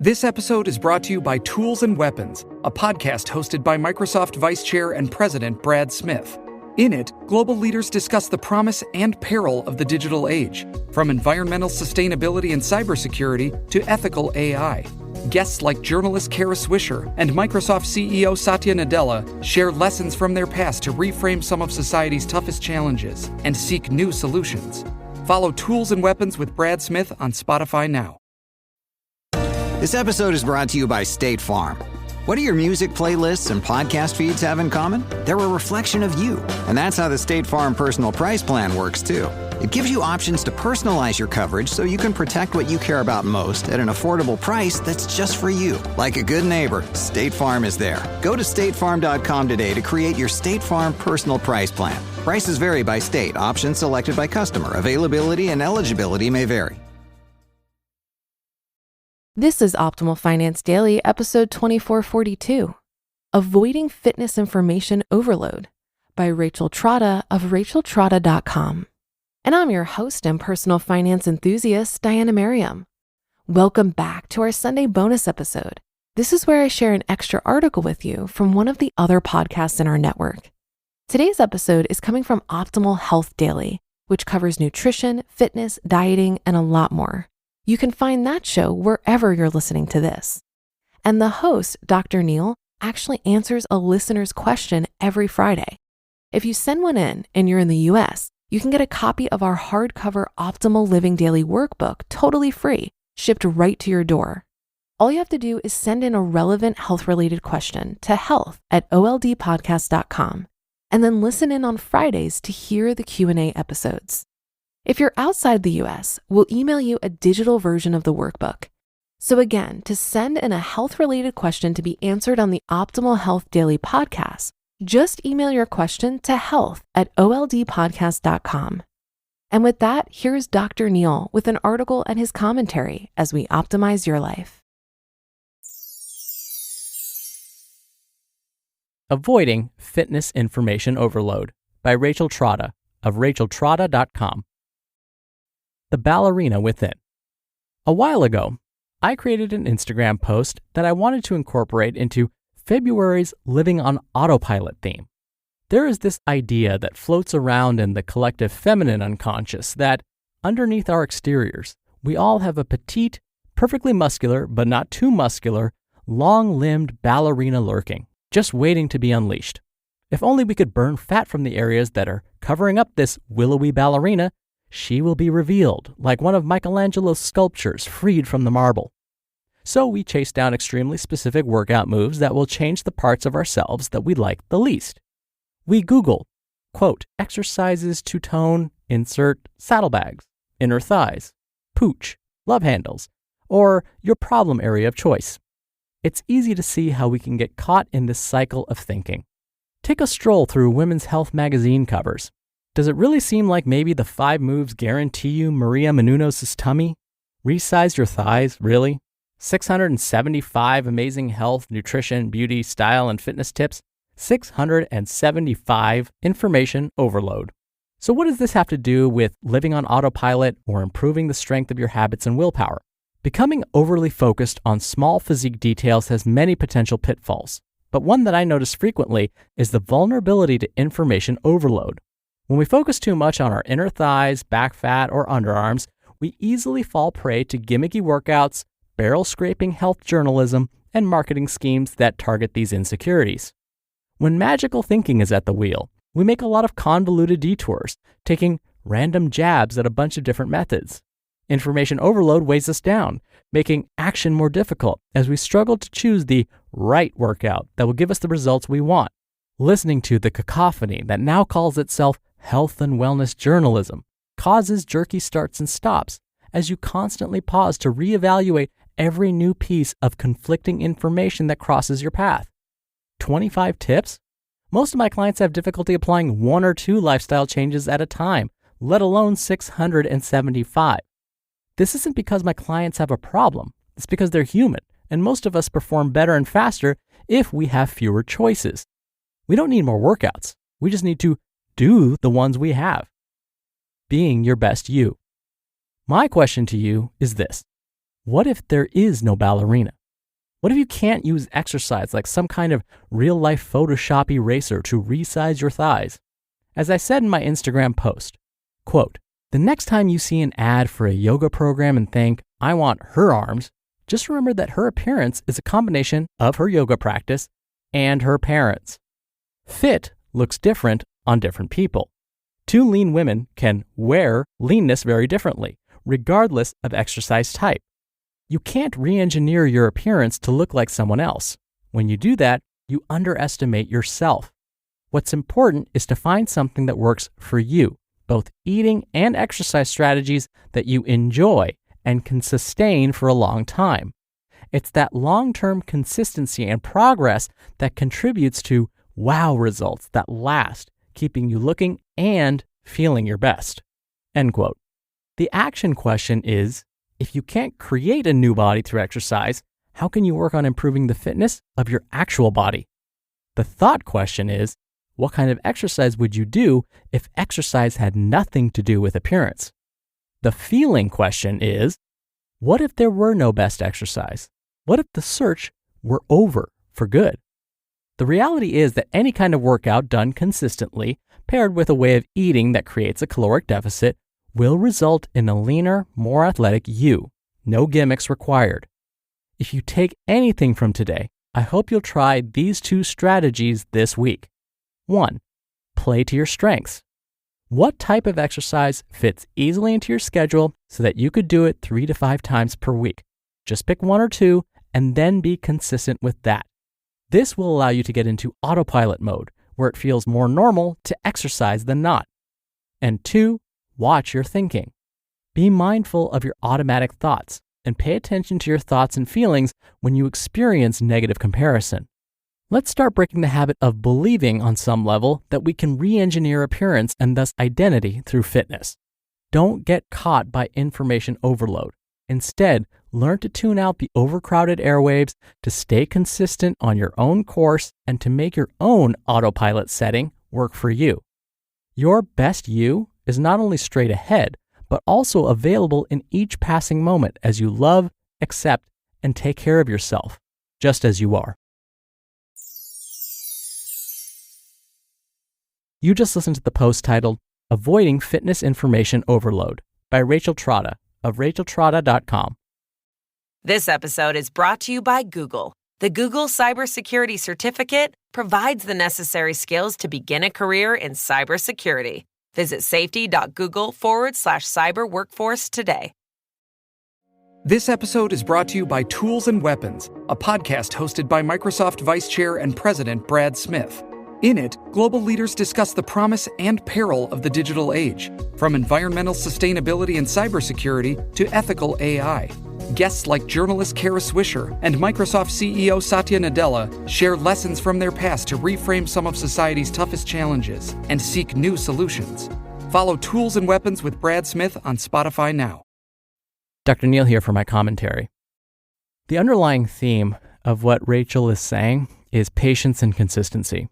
This episode is brought to you by Tools and Weapons, a podcast hosted by Microsoft Vice Chair and President Brad Smith. In it, global leaders discuss the promise and peril of the digital age, from environmental sustainability and cybersecurity to ethical AI. Guests like journalist Kara Swisher and Microsoft CEO Satya Nadella share lessons from their past to reframe some of society's toughest challenges and seek new solutions. Follow Tools and Weapons with Brad Smith on Spotify now. This episode is brought to you by State Farm. What do your music playlists and podcast feeds have in common? They're a reflection of you. And that's how the State Farm Personal Price Plan works, too. It gives you options to personalize your coverage so you can protect what you care about most at an affordable price that's just for you. Like a good neighbor, State Farm is there. Go to statefarm.com today to create your State Farm Personal Price Plan. Prices vary by state. Options selected by customer. Availability and eligibility may vary. This is Optimal Finance Daily, episode 2442, Avoiding Fitness Information Overload by Rachel Trotta of racheltrotta.com. And I'm your host and personal finance enthusiast, Diana Merriam. Welcome back to our Sunday bonus episode. This is where I share an extra article with you from one of the other podcasts in our network. Today's episode is coming from Optimal Health Daily, which covers nutrition, fitness, dieting, and a lot more. You can find that show wherever you're listening to this. And the host, Dr. Neil, actually answers a listener's question every Friday. If you send one in and you're in the US, you can get a copy of our hardcover Optimal Living Daily workbook totally free, shipped right to your door. All you have to do is send in a relevant health-related question to health@oldpodcast.com, and then listen in on Fridays to hear the Q&A episodes. If you're outside the US, we'll email you a digital version of the workbook. So again, to send in a health-related question to be answered on the Optimal Health Daily podcast, just email your question to health@oldpodcast.com. And with that, here's Dr. Neil with an article and his commentary as we optimize your life. Avoiding Fitness Information Overload by Rachel Trotta of racheltrotta.com. The ballerina within. A while ago, I created an Instagram post that I wanted to incorporate into February's Living on Autopilot theme. There is this idea that floats around in the collective feminine unconscious that, underneath our exteriors, we all have a petite, perfectly muscular, but not too muscular, long-limbed ballerina lurking, just waiting to be unleashed. If only we could burn fat from the areas that are covering up this willowy ballerina, she will be revealed like one of Michelangelo's sculptures freed from the marble. So we chase down extremely specific workout moves that will change the parts of ourselves that we like the least. We Google, quote, exercises to tone, insert saddlebags, inner thighs, pooch, love handles, or your problem area of choice. It's easy to see how we can get caught in this cycle of thinking. Take a stroll through Women's Health magazine covers. Does it really seem like maybe the 5 moves guarantee you Maria Menounos' tummy? Resize your thighs, really? 675 amazing health, nutrition, beauty, style, and fitness tips? 675 information overload. So what does this have to do with living on autopilot or improving the strength of your habits and willpower? Becoming overly focused on small physique details has many potential pitfalls, but one that I notice frequently is the vulnerability to information overload. When we focus too much on our inner thighs, back fat, or underarms, we easily fall prey to gimmicky workouts, barrel-scraping health journalism, and marketing schemes that target these insecurities. When magical thinking is at the wheel, we make a lot of convoluted detours, taking random jabs at a bunch of different methods. Information overload weighs us down, making action more difficult as we struggle to choose the right workout that will give us the results we want. Listening to the cacophony that now calls itself health and wellness journalism causes jerky starts and stops as you constantly pause to reevaluate every new piece of conflicting information that crosses your path. 25 tips? Most of my clients have difficulty applying 1 or 2 lifestyle changes at a time, let alone 675. This isn't because my clients have a problem. It's because they're human, and most of us perform better and faster if we have fewer choices. We don't need more workouts. We just need to do the ones we have. Being your best you. My question to you is this. what if there is no ballerina? What if you can't use exercise like some kind of real-life Photoshop eraser to resize your thighs? As I said in my Instagram post, quote, the next time you see an ad for a yoga program and think, I want her arms, just remember that her appearance is a combination of her yoga practice and her parents. Fit looks different on different people. Two lean women can wear leanness very differently, regardless of exercise type. You can't re-engineer your appearance to look like someone else. When you do that, you underestimate yourself. What's important is to find something that works for you, both eating and exercise strategies that you enjoy and can sustain for a long time. It's that long-term consistency and progress that contributes to wow results that last, keeping you looking and feeling your best. End quote. The action question is, if you can't create a new body through exercise, how can you work on improving the fitness of your actual body? The thought question is, what kind of exercise would you do if exercise had nothing to do with appearance? The feeling question is, what if there were no best exercise? What if the search were over for good? The reality is that any kind of workout done consistently, paired with a way of eating that creates a caloric deficit, will result in a leaner, more athletic you. No gimmicks required. If you take anything from today, I hope you'll try these two strategies this week. 1. Play to your strengths. What type of exercise fits easily into your schedule so that you could do it 3 to 5 times per week? Just pick 1 or 2 and then be consistent with that. This will allow you to get into autopilot mode, where it feels more normal to exercise than not. And 2, watch your thinking. Be mindful of your automatic thoughts and pay attention to your thoughts and feelings when you experience negative comparison. Let's start breaking the habit of believing on some level that we can re-engineer appearance and thus identity through fitness. Don't get caught by information overload. Instead, learn to tune out the overcrowded airwaves, to stay consistent on your own course, and to make your own autopilot setting work for you. Your best you is not only straight ahead, but also available in each passing moment as you love, accept, and take care of yourself, just as you are. You just listened to the post titled, Avoiding Fitness Information Overload by Rachel Trotta of racheltrotta.com. This episode is brought to you by Google. The Google Cybersecurity Certificate provides the necessary skills to begin a career in cybersecurity. Visit safety.google/cyber workforce today. This episode is brought to you by Tools and Weapons, a podcast hosted by Microsoft Vice Chair and President Brad Smith. In it, global leaders discuss the promise and peril of the digital age, from environmental sustainability and cybersecurity to ethical AI. Guests like journalist Kara Swisher and Microsoft CEO Satya Nadella share lessons from their past to reframe some of society's toughest challenges and seek new solutions. Follow Tools and Weapons with Brad Smith on Spotify now. Dr. Neal here for my commentary. The underlying theme of what Rachel is saying is patience and consistency.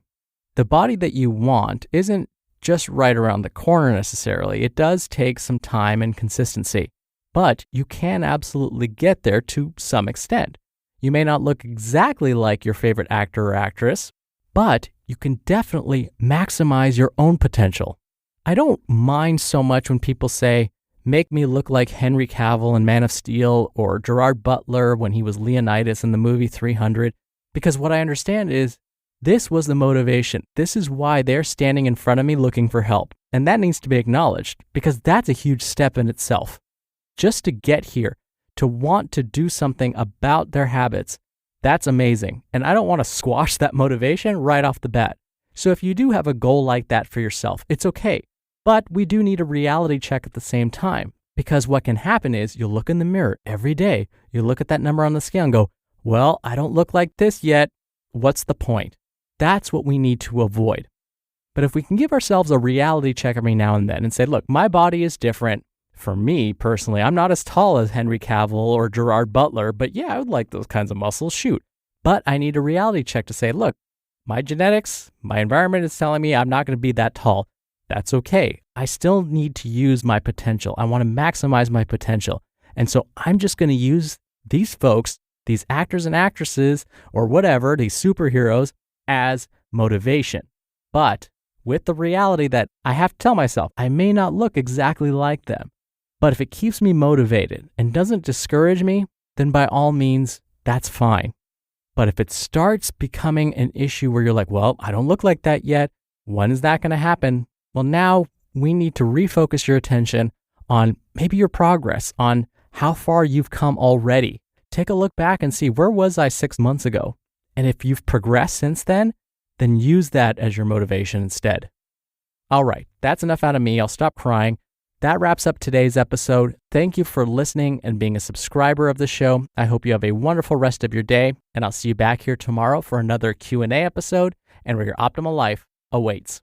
The body that you want isn't just right around the corner necessarily. It does take some time and consistency, but you can absolutely get there to some extent. You may not look exactly like your favorite actor or actress, but you can definitely maximize your own potential. I don't mind so much when people say, make me look like Henry Cavill in Man of Steel or Gerard Butler when he was Leonidas in the movie 300, because what I understand is this was the motivation. This is why they're standing in front of me looking for help. And that needs to be acknowledged because that's a huge step in itself. Just to get here, to want to do something about their habits, that's amazing. And I don't want to squash that motivation right off the bat. So if you do have a goal like that for yourself, it's okay. But we do need a reality check at the same time, because what can happen is you'll look in the mirror every day, you look at that number on the scale and go, well, I don't look like this yet. What's the point? That's what we need to avoid. But if we can give ourselves a reality check every now and then and say, look, my body is different. For me personally, I'm not as tall as Henry Cavill or Gerard Butler, but yeah, I would like those kinds of muscles, shoot. But I need a reality check to say, look, my genetics, my environment is telling me I'm not going to be that tall. That's okay. I still need to use my potential. I want to maximize my potential. And so I'm just going to use these folks, these actors and actresses, or whatever, these superheroes, as motivation. But with the reality that I have to tell myself, I may not look exactly like them. But if it keeps me motivated and doesn't discourage me, then by all means, that's fine. But if it starts becoming an issue where you're like, well, I don't look like that yet, when is that going to happen? Well, now we need to refocus your attention on maybe your progress, on how far you've come already. Take a look back and see, where was I 6 months ago? And if you've progressed since then use that as your motivation instead. All right, that's enough out of me. I'll stop crying. That wraps up today's episode. Thank you for listening and being a subscriber of the show. I hope you have a wonderful rest of your day, and I'll see you back here tomorrow for another Q&A episode and where your optimal life awaits.